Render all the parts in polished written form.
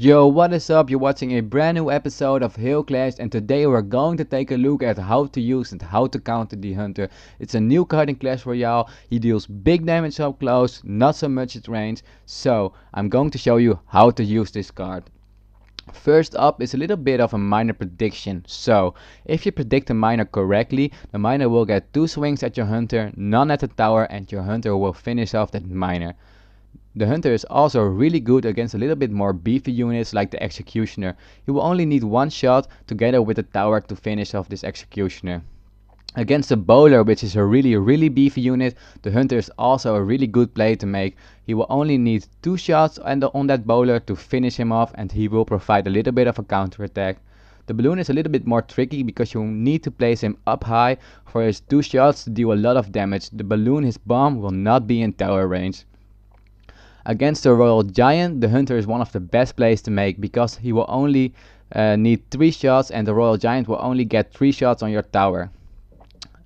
Yo, what is up? You're watching a brand new episode of HailClash, and today we're going to take a look at how to use and how to counter the Hunter. It's a new card in Clash Royale. He deals big damage up close, not so much at range. So I'm going to show you how to use this card. First up is a little bit of a miner prediction. So if you predict a miner correctly, the miner will get 2 swings at your Hunter, none at the tower, and your Hunter will finish off that miner. The Hunter is also really good against a little bit more beefy units like the Executioner. He will only need 1 shot together with the tower to finish off this Executioner. Against the Bowler, which is a really beefy unit, the Hunter is also a really good play to make. He will only need 2 shots on that Bowler to finish him off, and he will provide a little bit of a counter attack. The Balloon is a little bit more tricky because you need to place him up high for his 2 shots to deal a lot of damage. The Balloon, his bomb, will not be in tower range. Against the Royal Giant, the Hunter is one of the best plays to make because he will only need 3 shots and the Royal Giant will only get 3 shots on your tower.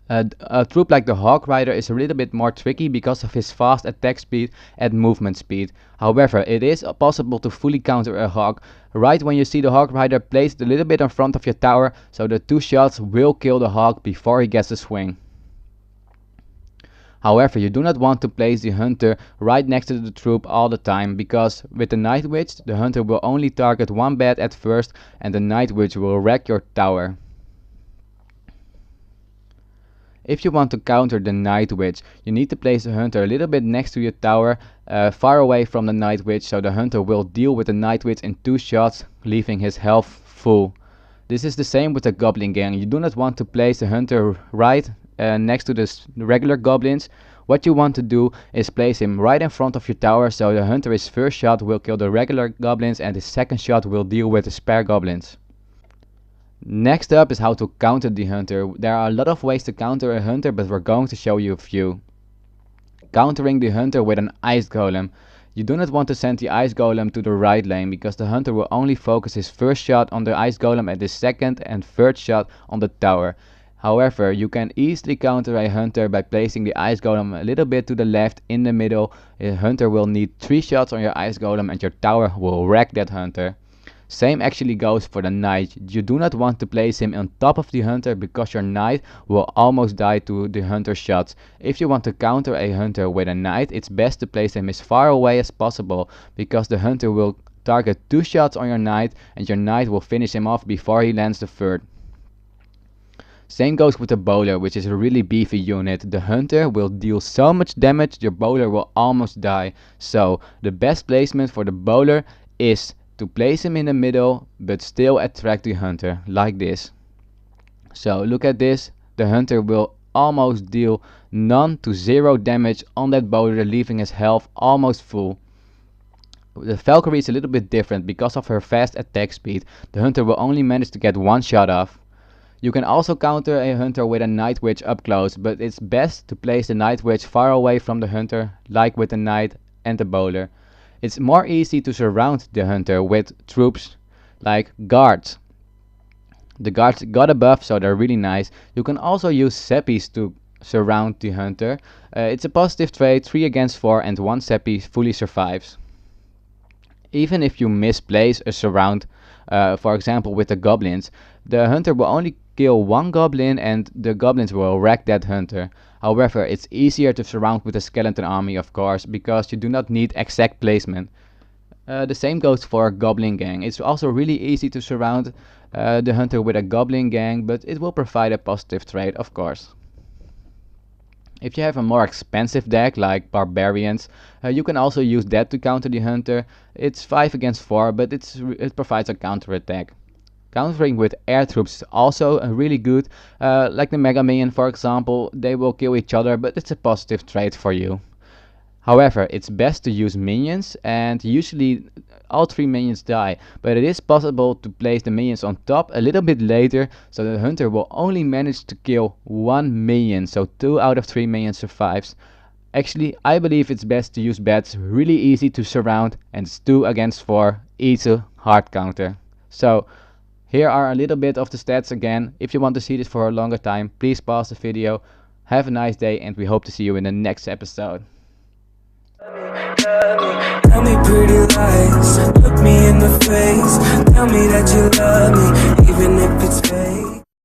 A troop like the Hawk Rider is a little bit more tricky because of his fast attack speed and movement speed. However, it is possible to fully counter a Hawk right when you see the Hawk Rider placed a little bit in front of your tower, so the 2 shots will kill the Hawk before he gets a swing. However, you do not want to place the Hunter right next to the troop all the time, because with the Night Witch, the Hunter will only target 1 bat at first and the Night Witch will wreck your tower. If you want to counter the Night Witch, you need to place the Hunter a little bit next to your tower, far away from the Night Witch, so the Hunter will deal with the Night Witch in 2 shots, leaving his health full. This is the same with the Goblin Gang. You do not want to place the Hunter right next to the regular goblins. What you want to do is place him right in front of your tower, so the Hunter's first shot will kill the regular goblins and his second shot will deal with the spare goblins. Next up is how to counter the Hunter. There are a lot of ways to counter a Hunter, but we're going to show you a few. Countering the Hunter with an Ice Golem. You do not want to send the Ice Golem to the right lane because the Hunter will only focus his first shot on the Ice Golem and his second and third shot on the tower. However, you can easily counter a Hunter by placing the Ice Golem a little bit to the left in the middle. A Hunter will need 3 shots on your Ice Golem and your tower will wreck that Hunter. Same actually goes for the Knight. You do not want to place him on top of the Hunter because your Knight will almost die to the Hunter's shots. If you want to counter a Hunter with a Knight, it's best to place him as far away as possible because the Hunter will target 2 shots on your Knight and your Knight will finish him off before he lands the third. Same goes with the Bowler, which is a really beefy unit. The Hunter will deal so much damage, your Bowler will almost die. So the best placement for the Bowler is to place him in the middle but still attract the Hunter, like this. So look at this, the Hunter will almost deal none to 0 damage on that Bowler, leaving his health almost full. The Valkyrie is a little bit different because of her fast attack speed. The Hunter will only manage to get 1 shot off. You can also counter a Hunter with a Night Witch up close, but it's best to place the Night Witch far away from the Hunter, like with the Knight and the Bowler. It's more easy to surround the Hunter with troops like guards. The guards got a buff, so they're really nice. You can also use Seppies to surround the Hunter. It's a positive trait, 3 against 4 and 1 Seppy fully survives. Even if you misplace a surround, for example with the goblins, the Hunter will only kill 1 goblin and the goblins will wreck that Hunter. However, it's easier to surround with a skeleton army, of course, because you do not need exact placement. The same goes for Goblin Gang. It's also really easy to surround the Hunter with a Goblin Gang, but it will provide a positive trait, of course. If you have a more expensive deck like Barbarians, you can also use that to counter the Hunter. It's 5 against 4, but it provides a counter attack. Countering with air troops is also really good, like the Mega Minion for example. They will kill each other, but it's a positive trait for you. However, it's best to use minions, and usually all 3 minions die, but it is possible to place the minions on top a little bit later, so the Hunter will only manage to kill 1 minion, so 2 out of 3 minions survives. Actually, I believe it's best to use bats, really easy to surround, and it's 2 against 4, easy hard counter. So here are a little bit of the stats again. If you want to see this for a longer time, please pause the video. Have a nice day and we hope to see you in the next episode. Tell me pretty lies, look me in the face. face. Tell me that you love me, even if it's